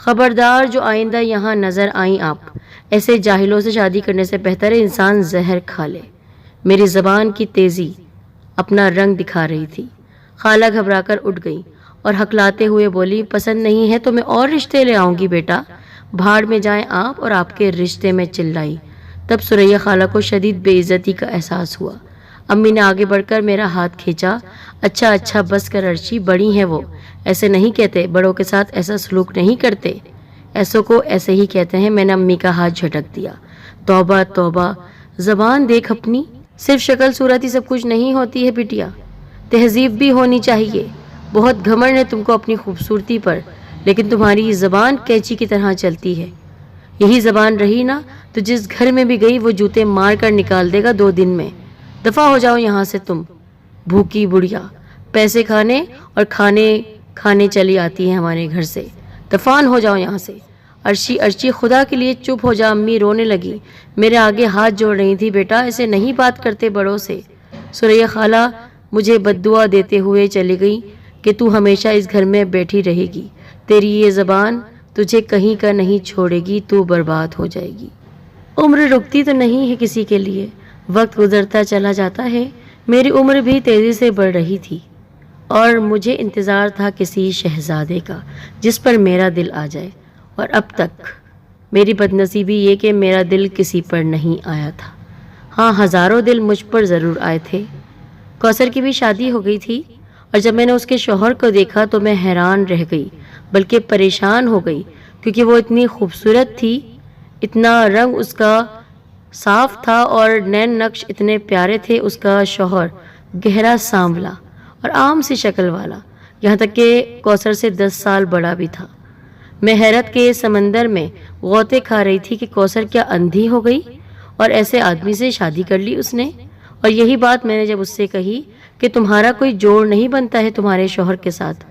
خبردار، جو آئندہ یہاں نظر آئیں آپ، ایسے جاہلوں سے شادی کرنے سے بہتر ہے انسان زہر کھا لے۔ میری زبان کی تیزی اپنا رنگ دکھا رہی تھی۔ خالہ گھبرا کر اٹھ گئی اور ہکلاتے ہوئے بولی، پسند نہیں ہے تو میں اور رشتے لے آؤں گی بیٹا، بھاڑ میں جائیں آپ اور آپ کے رشتے میں چلائی۔ تب ثریا خالہ کو شدید بے عزتی کا احساس ہوا۔ امی نے آگے بڑھ کر میرا ہاتھ کھینچا۔ اچھا بس کر ارشی، بڑی ہیں وہ، ایسے نہیں کہتے، بڑوں کے ساتھ ایسا سلوک نہیں کرتے، ایسوں کو ایسے ہی کہتے ہیں۔ میں نے امی کا ہاتھ جھٹک دیا۔ توبہ توبہ، زبان دیکھ اپنی، صرف شکل صورت ہی سب کچھ نہیں ہوتی ہے بٹیا، تہذیب بھی ہونی چاہیے۔ بہت گھمنڈ ہے تم کو اپنی خوبصورتی پر، لیکن تمہاری زبان کینچی کی طرح چلتی ہے۔ یہی زبان رہی نا تو جس گھر میں بھی گئی وہ جوتے مار کر نکال دے گا 2 دن میں۔ دفع ہو جاؤ یہاں سے تم، بھوکی بڑھیا، پیسے کھانے اور کھانے چلی آتی ہے ہمارے گھر سے، دفعان ہو جاؤ یہاں سے۔ ارشی خدا کے لیے چپ ہو جا، امی رونے لگی، میرے آگے ہاتھ جوڑ رہی تھی، بیٹا ایسے نہیں بات کرتے بڑوں سے۔ ثریا خالہ مجھے بددعا دیتے ہوئے چلی گئی کہ تو ہمیشہ اس گھر میں بیٹھی رہے گی، تیری یہ زبان تجھے کہیں کا نہیں چھوڑے گی، تو برباد ہو جائے گی۔ عمر رکتی تو نہیں ہے کسی کے لیے، وقت گزرتا چلا جاتا ہے، میری عمر بھی تیزی سے بڑھ رہی تھی اور مجھے انتظار تھا کسی شہزادے کا جس پر میرا دل آ جائے، اور اب تک میری بدنصیبی یہ کہ میرا دل کسی پر نہیں آیا تھا۔ ہاں، ہزاروں دل مجھ پر ضرور آئے تھے۔ کوثر کی بھی شادی ہو گئی تھی، اور جب میں نے اس کے شوہر کو دیکھا تو میں حیران رہ گئی، بلکہ پریشان ہو گئی، کیونکہ وہ اتنی خوبصورت تھی، اتنا رنگ اس کا صاف تھا اور نین نقش اتنے پیارے تھے۔ اس کا شوہر گہرا سانولا اور عام سی شکل والا، یہاں تک کہ کوثر سے 10 سال بڑا بھی تھا۔ میں حیرت کے سمندر میں غوطے کھا رہی تھی کہ کوثر کیا اندھی ہو گئی اور ایسے آدمی سے شادی کر لی اس نے؟ اور یہی بات میں نے جب اس سے کہی کہ تمہارا کوئی جوڑ نہیں بنتا ہے تمہارے شوہر کے ساتھ،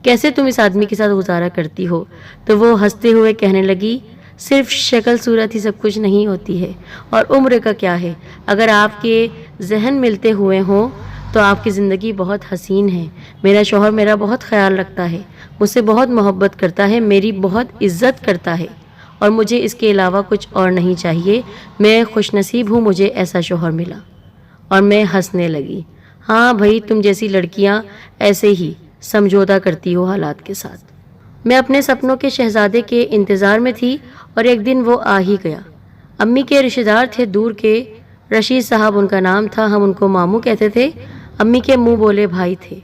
کیسے تم اس آدمی کے ساتھ گزارا کرتی ہو، تو وہ ہنستے ہوئے کہنے لگی، صرف شکل صورت ہی سب کچھ نہیں ہوتی ہے، اور عمر کا کیا ہے، اگر آپ کے ذہن ملتے ہوئے ہوں تو آپ کی زندگی بہت حسین ہے۔ میرا شوہر میرا بہت خیال رکھتا ہے، مجھ سے بہت محبت کرتا ہے، میری بہت عزت کرتا ہے، اور مجھے اس کے علاوہ کچھ اور نہیں چاہیے۔ میں خوش نصیب ہوں مجھے ایسا شوہر ملا۔ اور میں ہنسنے لگی۔ ہاں بھائی، تم جیسی لڑکیاں ایسے ہی سمجھوتا کرتی ہو حالات کے ساتھ۔ میں اپنے سپنوں کے شہزادے کے انتظار میں تھی اور ایک دن وہ آ ہی گیا۔ امی کے رشتہ دار تھے دور کے، رشید صاحب ان کا نام تھا، ہم ان کو ماموں کہتے تھے۔ امی کے منہ بولے بھائی تھے۔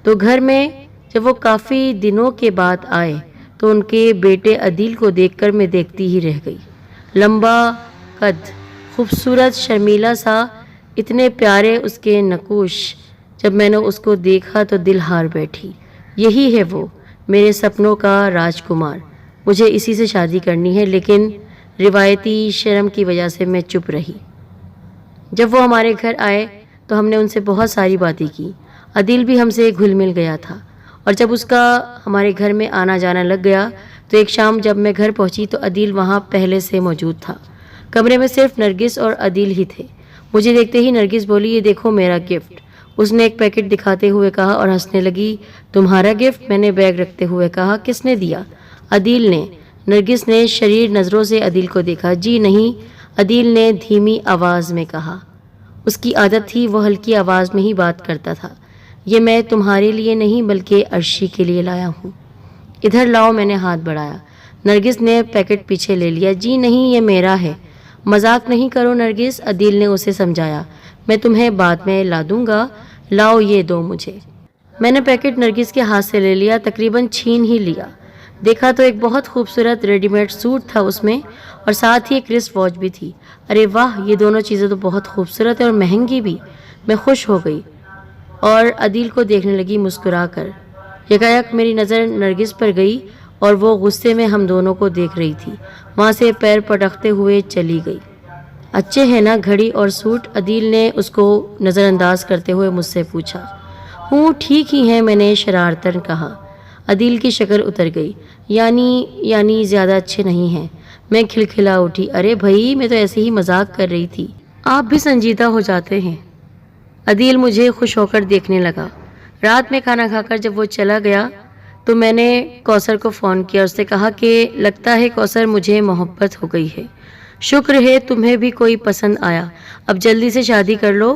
تو گھر میں جب وہ کافی دنوں کے بعد آئے تو ان کے بیٹے عدیل کو دیکھ کر میں دیکھتی ہی رہ گئی۔ لمبا قد، خوبصورت، شرمیلا سا، اتنے پیارے اس کے نقوش، جب میں نے اس کو دیکھا تو دل ہار بیٹھی۔ یہی ہے وہ، میرے سپنوں کا راجکمار، مجھے اسی سے شادی کرنی ہے، لیکن روایتی شرم کی وجہ سے میں چپ رہی۔ جب وہ ہمارے گھر آئے تو ہم نے ان سے بہت ساری باتیں کی۔ عدیل بھی ہم سے گھل مل گیا تھا، اور جب اس کا ہمارے گھر میں آنا جانا لگ گیا تو ایک شام جب میں گھر پہنچی تو عدیل وہاں پہلے سے موجود تھا۔ کمرے میں صرف نرگس اور عدیل ہی تھے۔ مجھے دیکھتے ہی نرگس بولی، یہ دیکھو میرا گفٹ۔ اس نے ایک پیکٹ دکھاتے ہوئے کہا اور ہنسنے لگی۔ تمہارا گفٹ؟ میں نے بیگ رکھتے ہوئے کہا۔ کس نے دیا؟ عدیل نے۔ نرگس نے شریر نظروں سے عدیل کو دیکھا۔ جی نہیں، عدیل نے دھیمی آواز میں کہا۔ اس کی عادت تھی، وہ ہلکی آواز میں ہی بات کرتا تھا۔ یہ میں تمہارے لیے نہیں بلکہ ارشی کے لیے لایا ہوں۔ ادھر لاؤ، میں نے ہاتھ بڑھایا۔ نرگس نے پیکٹ پیچھے لے لیا۔ جی نہیں، یہ میرا ہے۔ مذاق نہیں کرو نرگس، عدیل نے اسے سمجھایا، میں تمہیں بعد میں لا دوں گا، لاؤ یہ دو مجھے۔ میں نے پیکٹ نرگس کے ہاتھ سے لے لیا، تقریباً چھین ہی لیا۔ دیکھا تو ایک بہت خوبصورت ریڈی میڈ سوٹ تھا اس میں، اور ساتھ ہی ایک رسٹ واچ بھی تھی۔ ارے واہ، یہ دونوں چیزیں تو بہت خوبصورت ہیں اور مہنگی بھی۔ میں خوش ہو گئی اور عدیل کو دیکھنے لگی مسکرا کر۔ یکایک میری نظر نرگس پر گئی اور وہ غصے میں ہم دونوں کو دیکھ رہی تھی، وہاں سے پیر پٹکتے ہوئے چلی گئی۔ اچھے ہیں نا گھڑی اور سوٹ؟ عدیل نے اس کو نظر انداز کرتے ہوئے مجھ سے پوچھا۔ ہوں ٹھیک ہی ہیں، میں نے شرارتاً کہا۔ عدیل کی شکل اتر گئی۔ یعنی زیادہ اچھے نہیں ہیں؟ میں کھلکھلا اٹھی۔ ارے بھائی، میں تو ایسے ہی مذاق کر رہی تھی، آپ بھی سنجیدہ ہو جاتے ہیں۔ عدیل مجھے خوش ہو کر دیکھنے لگا۔ رات میں کھانا کھا کر جب وہ چلا گیا تو میں نے کوثر کو فون کیا، اس سے کہا کہ لگتا ہے کوثر مجھے محبت ہو گئی ہے، شکر ہے تمہیں بھی کوئی پسند آیا، اب جلدی سے شادی کر لو،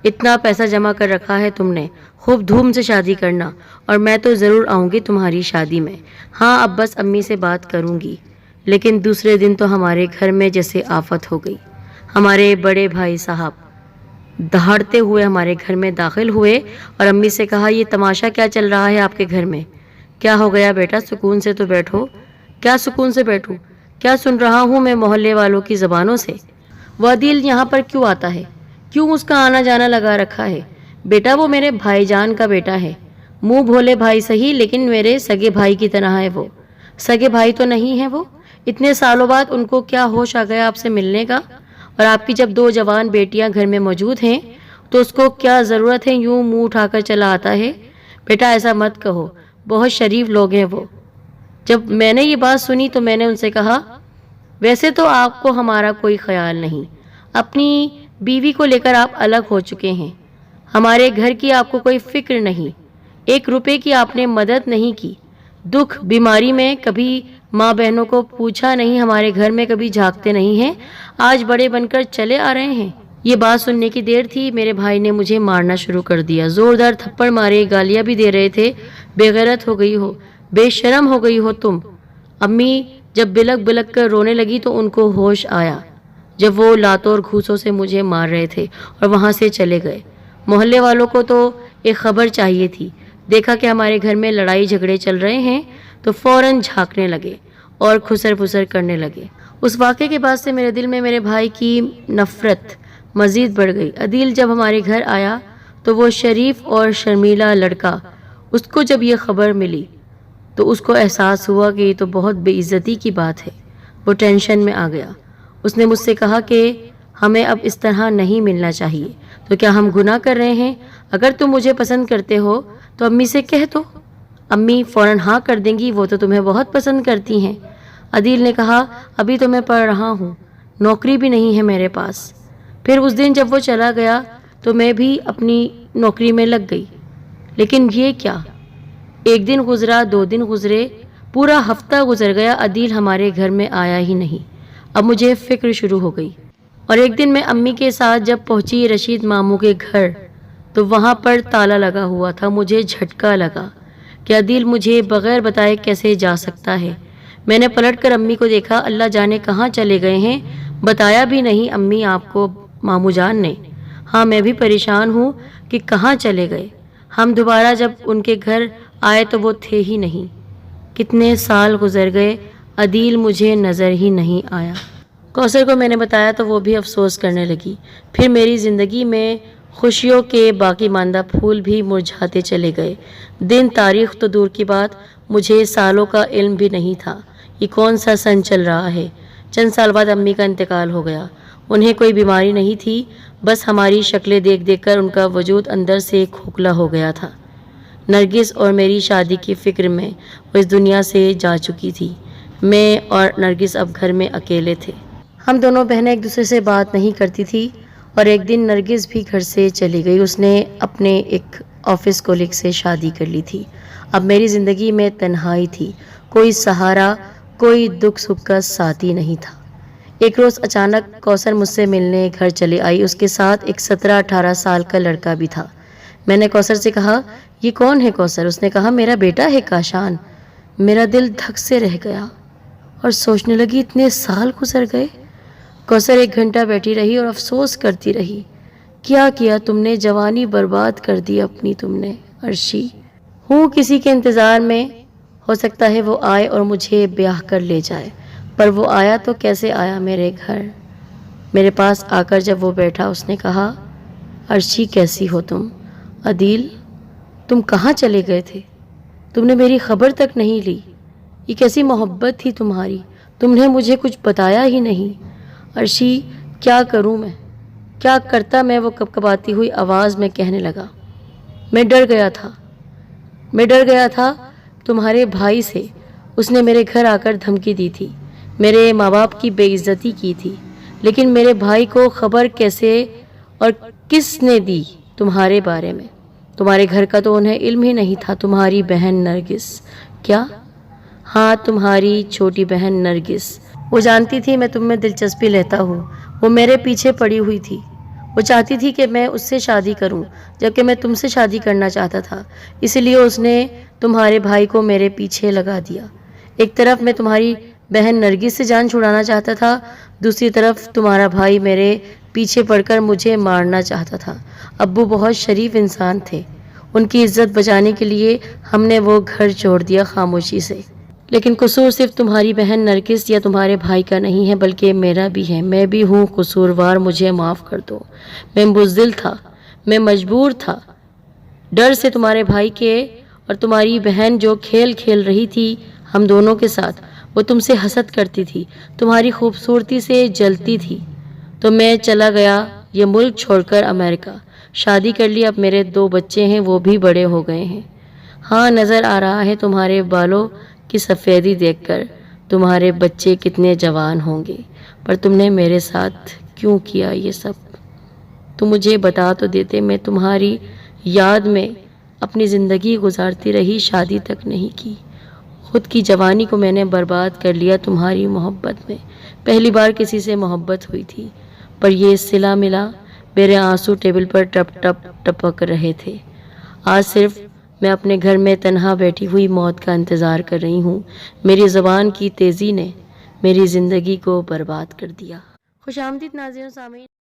اتنا پیسہ جمع کر رکھا ہے تم نے، خوب دھوم سے شادی کرنا، اور میں تو ضرور آؤں گی تمہاری شادی میں، ہاں اب بس امی سے بات کروں گی۔ لیکن دوسرے دن تو ہمارے گھر میں جیسے آفت ہو گئی۔ ہمارے بڑے بھائی صاحب دہاڑتے ہوئے ہمارے گھر میں داخل ہوئے اور امی سے کہا یہ تماشا کیا چل رہا ہے آپ کے گھر میں؟ کیا ہو گیا بیٹا، سکون سے تو بیٹھو۔ کیا سکون سے بیٹھوں؟ کیا سن رہا ہوں میں محلے والوں کی زبانوں سے؟ وہ عدیل یہاں پر کیوں آتا ہے؟ کیوں اس کا آنا جانا لگا رکھا ہے؟ بیٹا وہ میرے بھائی جان کا بیٹا ہے، منہ بھولے بھائی صحیح لیکن میرے سگے بھائی کی طرح ہے وہ۔ سگے بھائی تو نہیں ہے وہ، اتنے سالوں بعد ان کو کیا ہوش آ گیا آپ سے ملنے کا؟ اور آپ کی جب 2 جوان بیٹیاں گھر میں موجود ہیں تو اس کو کیا ضرورت ہے یوں منہ اٹھا کر چلا آتا ہے؟ بیٹا ایسا مت کہو، بہت شریف لوگ ہیں وہ۔ جب میں نے یہ بات سنی تو میں نے ان سے کہا ویسے تو آپ کو ہمارا کوئی خیال نہیں، اپنی بیوی کو لے کر آپ الگ ہو چکے ہیں، ہمارے گھر کی آپ کو کوئی فکر نہیں، 1 روپے کی آپ نے مدد نہیں کی، دکھ بیماری میں کبھی ماں بہنوں کو پوچھا نہیں، ہمارے گھر میں کبھی جھانکتے نہیں ہیں، آج بڑے بن کر چلے آ رہے ہیں۔ یہ بات سننے کی دیر تھی، میرے بھائی نے مجھے مارنا شروع کر دیا، زوردار تھپڑ مارے، گالیاں بھی دے رہے تھے، بے غیرت ہو گئی ہو، بے شرم ہو گئی ہو تم۔ امی جب بلک بلک کر رونے لگی تو ان کو ہوش آیا، جب وہ لاتوں اور گھوسوں سے مجھے مار رہے تھے اور وہاں سے چلے گئے۔ محلے والوں کو تو ایک خبر چاہیے تھی، دیکھا کہ ہمارے گھر میں لڑائی جھگڑے چل رہے ہیں تو فوراً جھانکنے لگے اور کھسر پھسر کرنے لگے۔ اس واقعے کے بعد سے میرے دل میں میرے بھائی کی نفرت مزید بڑھ گئی۔ عدیل جب ہمارے گھر آیا تو وہ شریف اور شرمیلا لڑکا، اس کو جب یہ خبر ملی تو اس کو احساس ہوا کہ یہ تو بہت بے عزتی کی بات ہے، وہ ٹینشن میں آ گیا۔ اس نے مجھ سے کہا کہ ہمیں اب اس طرح نہیں ملنا چاہیے، تو کیا ہم گناہ کر رہے ہیں؟ اگر تم مجھے پسند کرتے ہو تو امی سے کہہ دو، امی فوراً ہاں کر دیں گی، وہ تو تمہیں بہت پسند کرتی ہیں۔ عدیل نے کہا ابھی تو میں پڑھ رہا ہوں، نوکری بھی نہیں ہے میرے پاس۔ پھر اس دن جب وہ چلا گیا تو میں بھی اپنی نوکری میں لگ گئی، لیکن یہ کیا، 1 دن گزرا، 2 دن گزرے، پورا ہفتہ گزر گیا، عدیل ہمارے گھر میں آیا ہی نہیں۔ اب مجھے فکر شروع ہو گئی، اور ایک دن میں امی کے ساتھ جب پہنچی رشید ماموں کے گھر تو وہاں پر تالا لگا ہوا تھا۔ مجھے جھٹکا لگا کہ عدیل مجھے بغیر بتائے کیسے جا سکتا ہے۔ میں نے پلٹ کر امی کو دیکھا، اللہ جانے کہاں چلے گئے ہیں، بتایا بھی نہیں امی آپ کو ماموں جان نے۔ ہاں میں بھی پریشان ہوں کہ کہاں چلے گئے۔ ہم دوبارہ جب ان کے گھر آئے تو وہ تھے ہی نہیں۔ کتنے سال گزر گئے، عدیل مجھے نظر ہی نہیں آیا۔ کوثر کو میں نے بتایا تو وہ بھی افسوس کرنے لگی۔ پھر میری زندگی میں خوشیوں کے باقی ماندہ پھول بھی مرجھاتے چلے گئے۔ دن تاریخ تو دور کی بات، مجھے سالوں کا علم بھی نہیں تھا، یہ کون سا سن چل رہا ہے۔ چند سال بعد امی کا انتقال ہو گیا۔ انہیں کوئی بیماری نہیں تھی، بس ہماری شکلیں دیکھ دیکھ کر ان کا وجود اندر سے کھوکھلا ہو گیا تھا۔ نرگس اور میری شادی کی فکر میں وہ اس دنیا سے جا چکی تھی۔ میں اور نرگس اب گھر میں اکیلے تھے۔ ہم دونوں بہنیں ایک دوسرے سے بات نہیں کرتی تھی، اور ایک دن نرگس بھی گھر سے چلی گئی۔ اس نے اپنے ایک آفس کولیگ سے شادی کر لی تھی۔ اب میری زندگی میں تنہائی تھی، کوئی سہارا، کوئی دکھ سکھ کا ساتھی نہیں تھا۔ ایک روز اچانک کوثر مجھ سے ملنے گھر چلی آئی، اس کے ساتھ ایک 17-18 سال کا لڑکا بھی تھا۔ میں نے کوثر سے کہا یہ کون ہے کوثر؟ اس نے کہا میرا بیٹا ہے کاشان۔ میرا دل دھک سے رہ گیا اور سوچنے لگی اتنے سال گزر گئے۔ کوثر 1 گھنٹہ بیٹھی رہی اور افسوس کرتی رہی، کیا کیا تم نے، جوانی برباد کر دی اپنی تم نے عرشی۔ ہوں کسی کے انتظار میں، ہو سکتا ہے وہ آئے اور مجھے بیاہ کر لے جائے، پر وہ آیا تو کیسے آیا میرے گھر؟ میرے پاس آ کر جب وہ بیٹھا اس نے کہا عرشی کیسی ہو تم؟ عدیل تم کہاں چلے گئے تھے؟ تم نے میری خبر تک نہیں لی، یہ کیسی محبت تھی تمہاری، تم نے مجھے کچھ بتایا ہی نہیں۔ عرشی کیا کروں میں، کیا کرتا میں، وہ کپکپاتی ہوئی آواز میں کہنے لگا۔ میں ڈر گیا تھا تمہارے بھائی سے، اس نے میرے گھر آ کر دھمکی دی تھی، میرے ماں باپ کی بے عزتی کی تھی، لیکن میرے بھائی کو خبر کیسے اور کس نے دی تمہارے بارے میں؟ تمہارے گھر کا تو انہیں علم ہی نہیں تھا۔ تمہاری بہن نرگس کیا؟ ہاں، تمہاری چھوٹی بہن نرگس۔ وہ جانتی تھی میں تم میں دلچسپی لیتا ہوں۔ وہ میرے پیچھے پڑی ہوئی تھی۔ وہ چاہتی تھی کہ میں اس سے شادی کروں، جبکہ میں تم سے شادی کرنا چاہتا تھا۔ اسی لیے اس نے تمہارے بھائی کو میرے پیچھے لگا دیا۔ ایک طرف میں تمہاری بہن نرگس سے جان چھڑانا چاہتا تھا، دوسری طرف تمہارا بھائی میرے پیچھے پڑ کر مجھے مارنا چاہتا تھا۔ ابو بہت شریف انسان تھے۔ ان کی عزت بچانے کے لیے ہم نے وہ گھر چھوڑ دیا خاموشی سے۔ لیکن قصور صرف تمہاری بہن نرگس یا تمہارے بھائی کا نہیں ہے، بلکہ میرا بھی ہے۔ میں بھی ہوں قصوروار، مجھے معاف کر دو۔ میں بزدل تھا، میں مجبور تھا، ڈر سے تمہارے بھائی کے، اور تمہاری بہن جو کھیل کھیل رہی تھی ہم دونوں کے ساتھ، وہ تم سے حسد کرتی تھی، تمہاری خوبصورتی سے جلتی تھی۔ تو میں چلا گیا یہ ملک چھوڑ کر امریکہ، شادی کر لی۔ اب میرے 2 بچے ہیں، وہ بھی بڑے ہو گئے ہیں۔ ہاں، نظر آ رہا ہے تمہارے بالوں کی سفیدی دیکھ کر تمہارے بچے کتنے جوان ہوں گے۔ پر تم نے میرے ساتھ کیوں کیا یہ سب؟ تم مجھے بتا تو دیتے، میں تمہاری یاد میں اپنی زندگی گزارتی رہی، شادی تک نہیں کی۔ خود کی جوانی کو میں نے برباد کر لیا تمہاری محبت میں۔ پہلی بار کسی سے محبت ہوئی تھی، پر یہ صلہ ملا۔ میرے آنسو ٹیبل پر ٹپ ٹپ ٹپک رہے تھے۔ آج صرف میں اپنے گھر میں تنہا بیٹھی ہوئی موت کا انتظار کر رہی ہوں۔ میری زبان کی تیزی نے میری زندگی کو برباد کر دیا۔ خوش آمدید ناظرین و سامعین۔